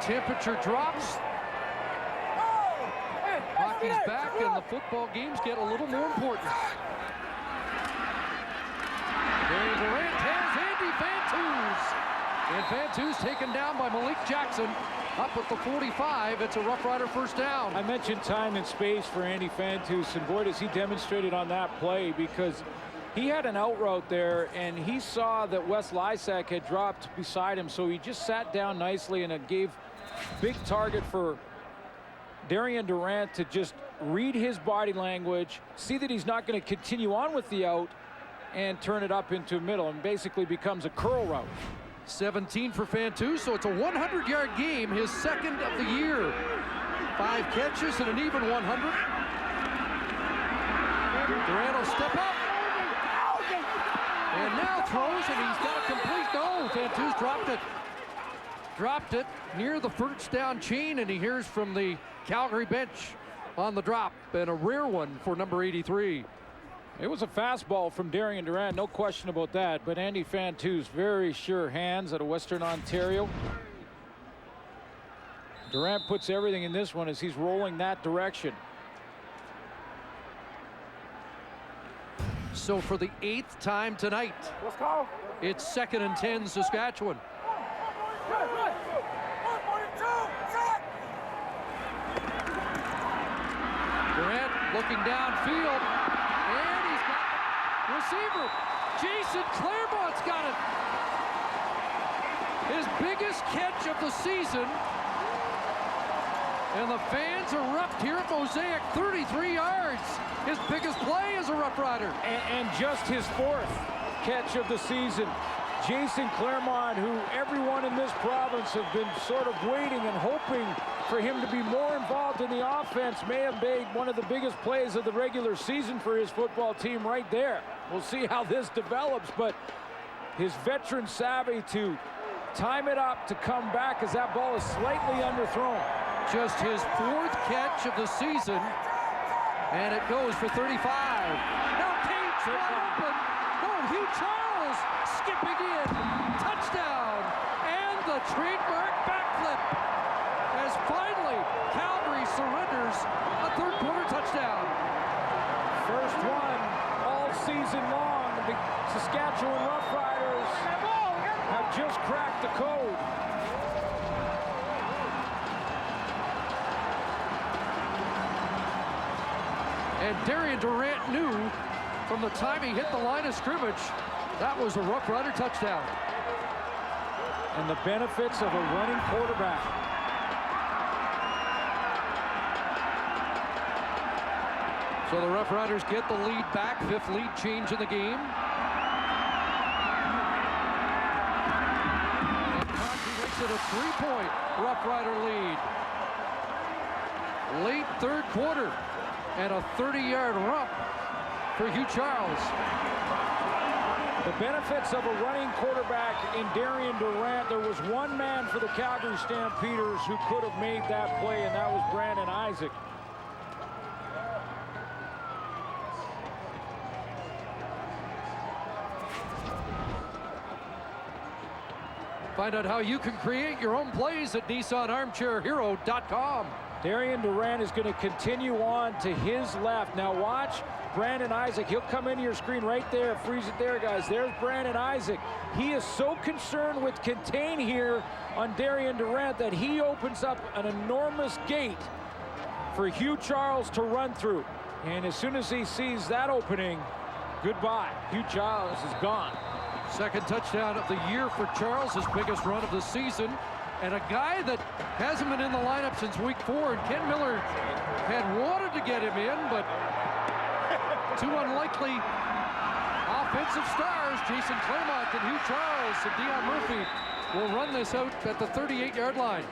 temperature drops. Hockey's back, and the football games get a little more important. Darian Durant has Andy Van Toos. And Van Toos taken down by Malik Jackson. Up at the 45, it's a Rough Rider first down. I mentioned time and space for Andy Van Toos, and boy, does he demonstrated on that play, because he had an out route there, and he saw that Wes Lysak had dropped beside him, so he just sat down nicely, and it gave big target for Darian Durant to just read his body language, see that he's not going to continue on with the out, and turn it up into middle, and basically becomes a curl route. 17 for Van Toos, so it's a 100-yard game, his second of the year. 5 catches and an even 100. Durant will step up. And now throws, and he's got a complete no. Van Toos dropped it. Dropped it near the first down chain, and he hears from the Calgary bench on the drop, and a rare one for number 83. It was a fastball from Darian Durant, no question about that, but Andy Van Toos, very sure hands out of Western Ontario. Durant puts everything in this one as he's rolling that direction. So for the 8th time tonight, it's 2nd and 10 Saskatchewan. Durant looking downfield, and he's got the receiver. Jason Claremont's got it. His biggest catch of the season. And the fans erupt here at Mosaic, 33 yards. His biggest play as a Rough Rider. And just his 4th catch of the season. Jason Claremont, who everyone in this province have been sort of waiting and hoping for him to be more involved in the offense, may have made one of the biggest plays of the regular season for his football team right there. We'll see how this develops, but his veteran savvy to time it up to come back as that ball is slightly underthrown. Just his 4th catch of the season, and it goes for 35. Now Cade's wide open. Oh, Hugh Charles skipping in. Touchdown. And the trademark backflip. As finally, Calgary surrenders a 3rd quarter touchdown. First one all season long. The Saskatchewan Roughriders have just cracked the code. And Darian Durant knew from the time he hit the line of scrimmage, that was a Rough Rider touchdown. And the benefits of a running quarterback. So the Rough Riders get the lead back, 5th lead change in the game. And Conti makes it a 3-point Rough Rider lead. Late 3rd quarter. And a 30-yard rump for Hugh Charles. The benefits of a running quarterback in Darian Durant. There was one man for the Calgary Stampeders who could have made that play, and that was Brandon Isaac. Find out how you can create your own plays at NissanArmchairHero.com. Darian Durant is going to continue on to his left. Now watch Brandon Isaac. He'll come into your screen right there. Freeze it there, guys. There's Brandon Isaac. He is so concerned with contain here on Darian Durant that he opens up an enormous gate for Hugh Charles to run through. And as soon as he sees that opening, goodbye. Hugh Charles is gone. 2nd touchdown of the year for Charles, his biggest run of the season. And a guy that hasn't been in the lineup since week 4, and Ken Miller had wanted to get him in, but 2 unlikely offensive stars, Jason Claremont and Hugh Charles, and Dion Murphy will run this out at the 38-yard line.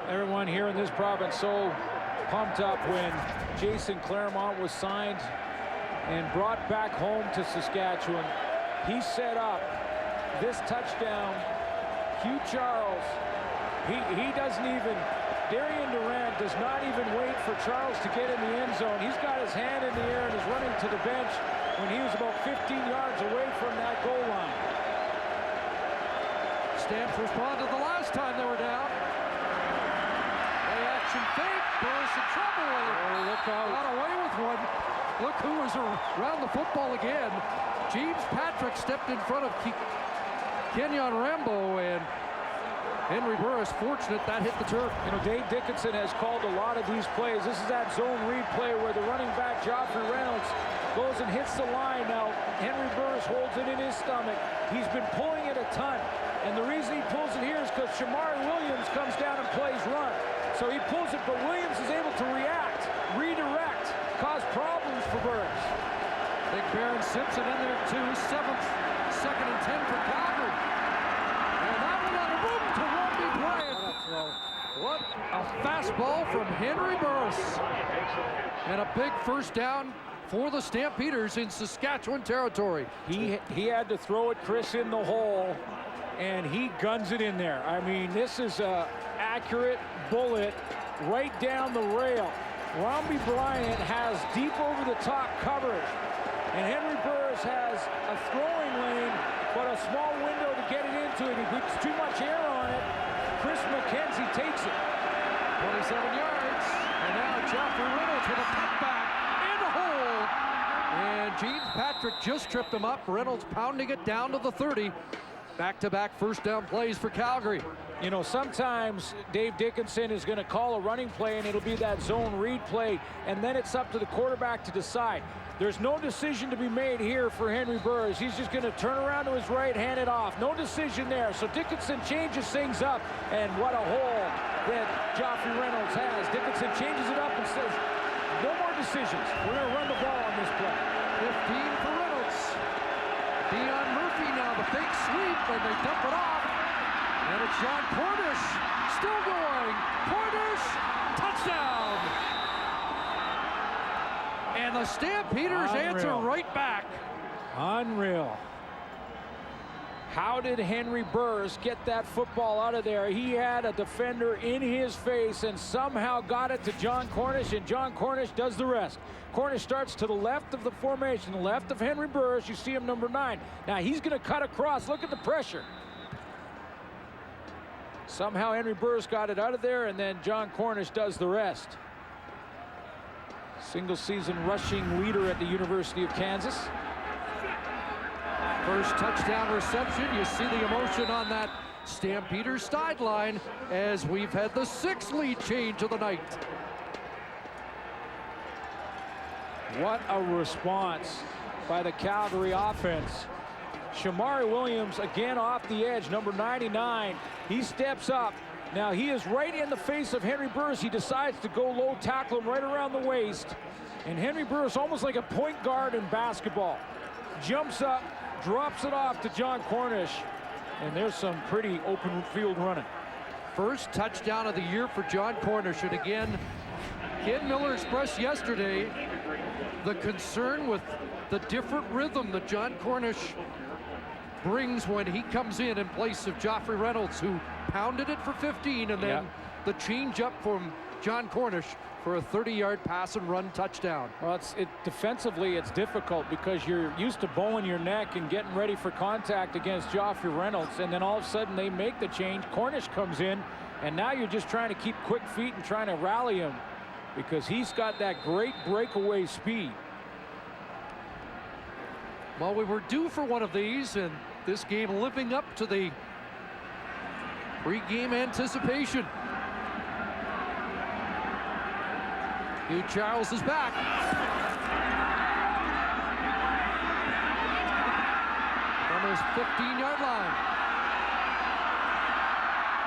Everyone here in this province so pumped up when Jason Claremont was signed and brought back home to Saskatchewan. He set up this touchdown. Hugh Charles, he doesn't even, Darian Durant does not even wait for Charles to get in the end zone. He's got his hand in the air and is running to the bench when he was about 15 yards away from that goal line. Stamps responded the last time they were down. Play action fake. Burris in trouble. Oh, look out. Got away with one. Look who was around the football again. James Patrick stepped in front of Kenyon Rambo, and Henry Burris, fortunate that hit the turf. You know, Dave Dickinson has called a lot of these plays. This is that zone read play where the running back, Joffrey Reynolds, goes and hits the line. Now, Henry Burris holds it in his stomach. He's been pulling it a ton. And the reason he pulls it here is because Shamari Williams comes down and plays run. So he pulls it, but Williams is able to react, redirect, cause problems for Burris. Big Baron Simpson in there too. 7th, 2nd and 10 for Calgary. And that one out of room to Robbie Bryant. What a fastball from Henry Burris. And a big first down for the Stampeders in Saskatchewan territory. He had to throw it, Chris, in the hole, and he guns it in there. I mean, this is a accurate bullet right down the rail. Robbie Bryant has deep over the top coverage, and Henry Burris has a throwing lane, but a small window to get it into it. He puts too much air on it. Chris McKenzie takes it. 27 yards, and now Joffrey Reynolds with a cutback in the hole. And James Patrick just tripped him up. Reynolds pounding it down to the 30. Back-to-back first down plays for Calgary. You know, sometimes Dave Dickinson is going to call a running play, and it'll be that zone read play, and then it's up to the quarterback to decide. There's no decision to be made here for Henry Burris. He's just going to turn around to his right, hand it off. No decision there. So Dickinson changes things up, and what a hole that Joffrey Reynolds has. Dickinson changes it up and says, no more decisions. We're going to run the ball on this play. 15 for Reynolds. Dion Murphy now, the fake sweep, and they dump it off. And it's John Cornish still going. Cornish, touchdown. And the Stampeders answer right back. Unreal. How did Henry Burris get that football out of there? He had a defender in his face and somehow got it to John Cornish, and John Cornish does the rest. Cornish starts to the left of the formation, the left of Henry Burris. You see him, number 9. Now he's going to cut across. Look at the pressure. Somehow Henry Burris got it out of there, and then John Cornish does the rest. Single season rushing leader at the University of Kansas. First touchdown reception. You see the emotion on that Stampeders sideline as we've had the 6th lead change of the night. What a response by the Calgary offense. Shamari Williams again off the edge, number 99. He steps up. Now he is right in the face of Henry Burris. He decides to go low, tackle him right around the waist. And Henry Burris, almost like a point guard in basketball, jumps up, drops it off to John Cornish. And there's some pretty open field running. First touchdown of the year for John Cornish. And again, Ken Miller expressed yesterday the concern with the different rhythm that John Cornish brings when he comes in place of Joffrey Reynolds, who pounded it for 15, and then the change up from John Cornish for a 30-yard pass and run touchdown. Well, defensively it's difficult because you're used to bowing your neck and getting ready for contact against Joffrey Reynolds, and then all of a sudden they make the change. Cornish comes in, and now you're just trying to keep quick feet and trying to rally him because he's got that great breakaway speed. Well, we were due for one of these, and this game living up to the pre-game anticipation. Hugh Charles is back. From his 15-yard line.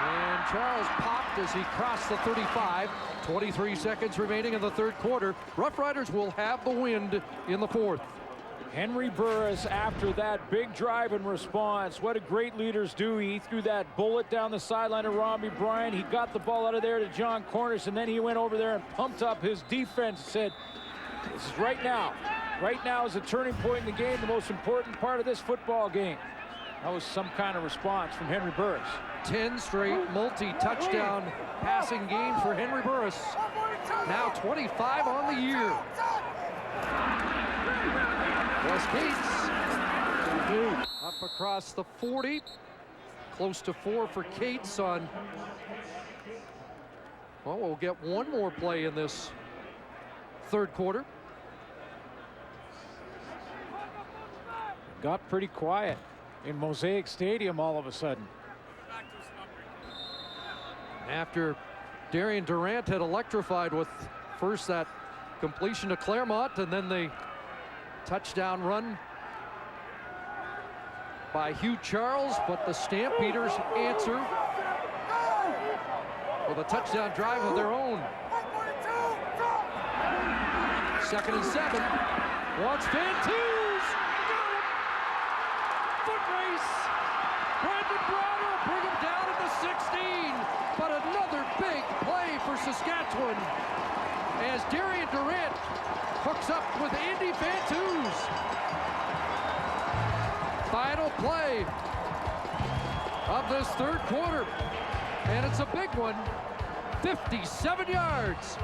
And Charles popped as he crossed the 35. 23 seconds remaining in the 3rd quarter. Roughriders will have the wind in the 4th. Henry Burris, after that big drive and response, what do great leaders do? He threw that bullet down the sideline to Robbie Bryant. He got the ball out of there to John Cornish, and then he went over there and pumped up his defense, said, this is right now. Right now is a turning point in the game, the most important part of this football game. That was some kind of response from Henry Burris. 10 straight multi-touchdown passing games for Henry Burris. Now 25 on the year. West Gates up across the 40. close to 4 for Cates on. Well, we'll get one more play in this third quarter. Got pretty quiet in Mosaic Stadium all of a sudden. After Darian Durant had electrified with first that completion to Claremont and then the touchdown run by Hugh Charles, but the Stampeders answer with a touchdown drive of their own. 2nd and 7. Wants Fantus. Foot race. Brandon Brown will bring him down at the 16. But another big play for Saskatchewan as Darian Durant hooks up with Andy Fantus. Final play of this third quarter. And it's a big one. 57 yards.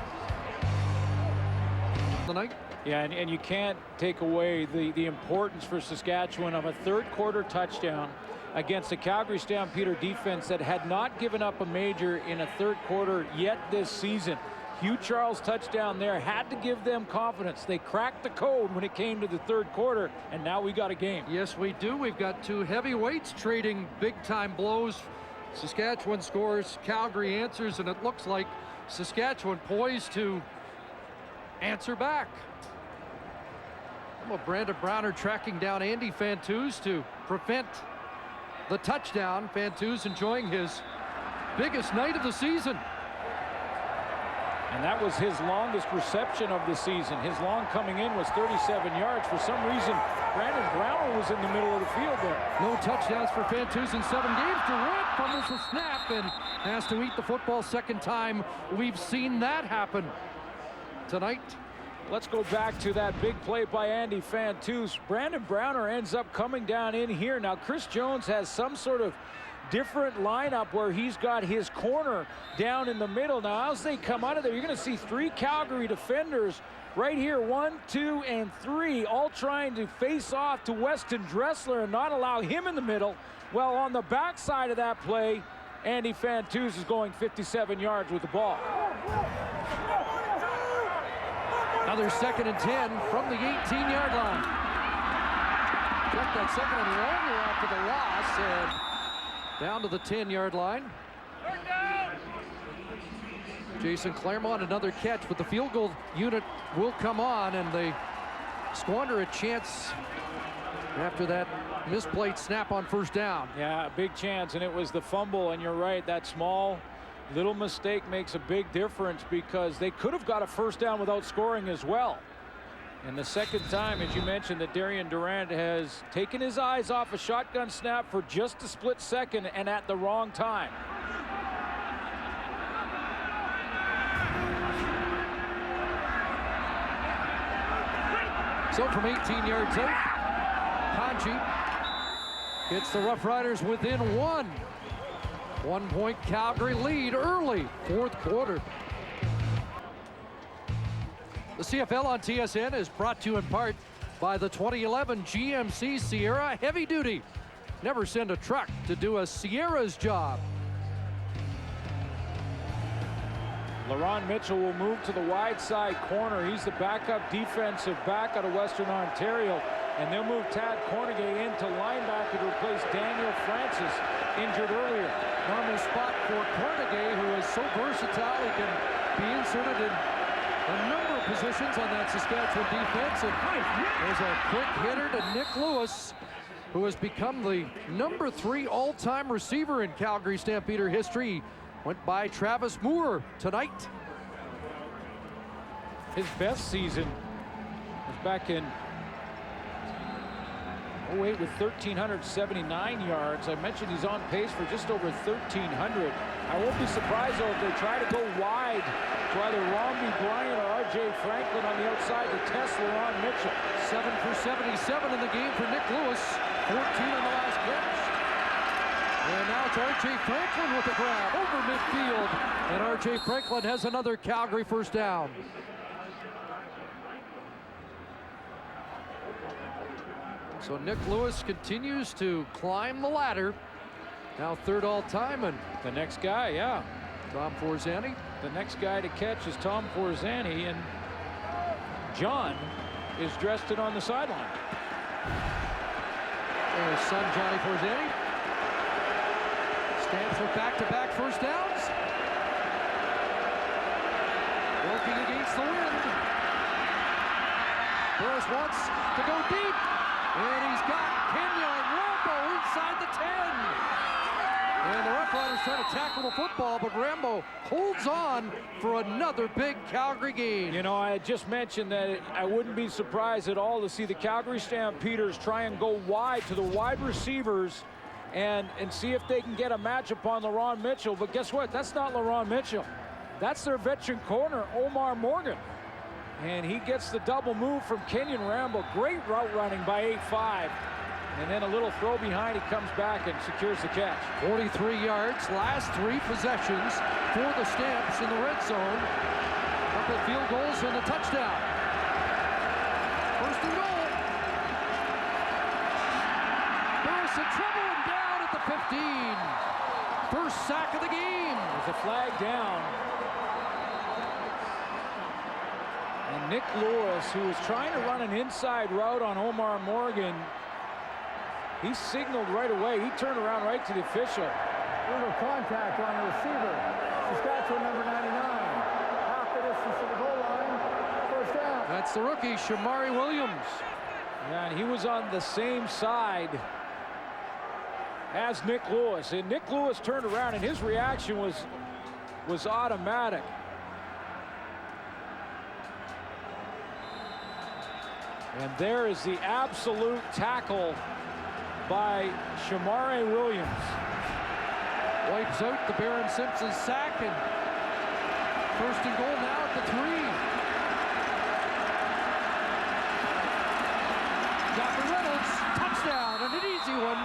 The night. Yeah, and you can't take away the importance for Saskatchewan of a third quarter touchdown against a Calgary Stampeder defense that had not given up a major in a third quarter yet this season. Hugh Charles' touchdown there had to give them confidence. They cracked the code when it came to the third quarter, and now we got a game. Yes, we do. We've got two heavyweights trading big-time blows. Saskatchewan scores, Calgary answers, and it looks like Saskatchewan poised to answer back. Well, Brandon Browner tracking down Andy Fantus to prevent the touchdown. Fantus enjoying his biggest night of the season. And that was his longest reception of the season. His long coming in was 37 yards. For some reason, Brandon Browner was in the middle of the field there. No touchdowns for Fantus in 7 games. Durant fumbles the snap and has to eat the football. Second time we've seen that happen tonight. Let's go back to that big play by Andy Fantus. Brandon Browner ends up coming down in here. Now, Chris Jones has some sort of different lineup where he's got his corner down in the middle. Now, as they come out of there, you're going to see 3 Calgary defenders right here, 1, 2, and 3, all trying to face off to Weston Dressler and not allow him in the middle. Well, on the backside of that play, Andy Fantus is going 57 yards with the ball. Another 2nd and 10 from the 18-yard line. Got that 2nd and longer after the loss and down to the 10-yard line. Jason Claremont, another catch, but the field goal unit will come on, and they squander a chance after that misplayed snap on first down. Yeah, a big chance, and it was the fumble, and you're right, that small little mistake makes a big difference because they could have got a first down without scoring as well. And the second time, as you mentioned, that Darian Durant has taken his eyes off a shotgun snap for just a split second and at the wrong time. So from 18 yards out, Kanji gets the Roughriders within 1. 1-point Calgary lead early, fourth quarter. The CFL on TSN is brought to you in part by the 2011 GMC Sierra Heavy Duty. Never send a truck to do a Sierra's job. LaRon Mitchell will move to the wide side corner. He's the backup defensive back out of Western Ontario. And they'll move Tad Cornegay into linebacker to replace Daniel Francis, injured earlier. Normal spot for Cornegay, who is so versatile. He can be inserted in a number of positions on that Saskatchewan defense. And there's a quick hitter to Nick Lewis, who has become the number 3 all-time receiver in Calgary Stampeder history. Went by Travis Moore tonight. His best season was back in 08 with 1,379 yards. I mentioned he's on pace for just over 1,300. I won't be surprised, though, if they try to go wide to either Romney Bryant or R.J. Franklin on the outside to test LaRon Mitchell. 7 for 77 in the game for Nick Lewis. 14 on the last catch. And now it's R.J. Franklin with the grab over midfield. And R.J. Franklin has another Calgary first down. So Nick Lewis continues to climb the ladder Now third all-time, and The next guy, yeah. Tom Forzani. The next guy to catch is Tom Forzani, and John is dressed it on the sideline. There's son Johnny Forzani. Stands for back-to-back first downs. Working against the wind. Burris wants to go deep, and he's got Kenyon Rambo inside the 10. And the Roughriders trying to tackle the football, but Rambo holds on for another big Calgary gain. You know, I had just mentioned that I wouldn't be surprised at all to see the Calgary Stampeders try and go wide to the wide receivers and see if they can get a matchup on LaRon Mitchell. But guess what? That's not LaRon Mitchell. That's their veteran corner, Omar Morgan. And he gets the double move from Kenyon Rambo. Great route running by 8'5". And then a little throw behind, he comes back and secures the catch. 43 yards, last 3 possessions for the Stamps in the red zone. Couple field goals and a touchdown. First and goal. Burris in trouble and down at the 15. First sack of the game. There's a flag down. And Nick Lewis, who was trying to run an inside route on Omar Morgan, he signaled right away. He turned around right to the official. Illegal contact on the receiver. Saskatchewan number 99. Half the distance to the goal line. First down. That's the rookie, Shamari Williams. Yeah, and he was on the same side as Nick Lewis. And Nick Lewis turned around, and his reaction was automatic. And there is the absolute tackle by Shamari Williams. Wipes out the Baron Simpson sack, and first and goal now at the 3. Joffrey Reynolds, touchdown, and an easy one.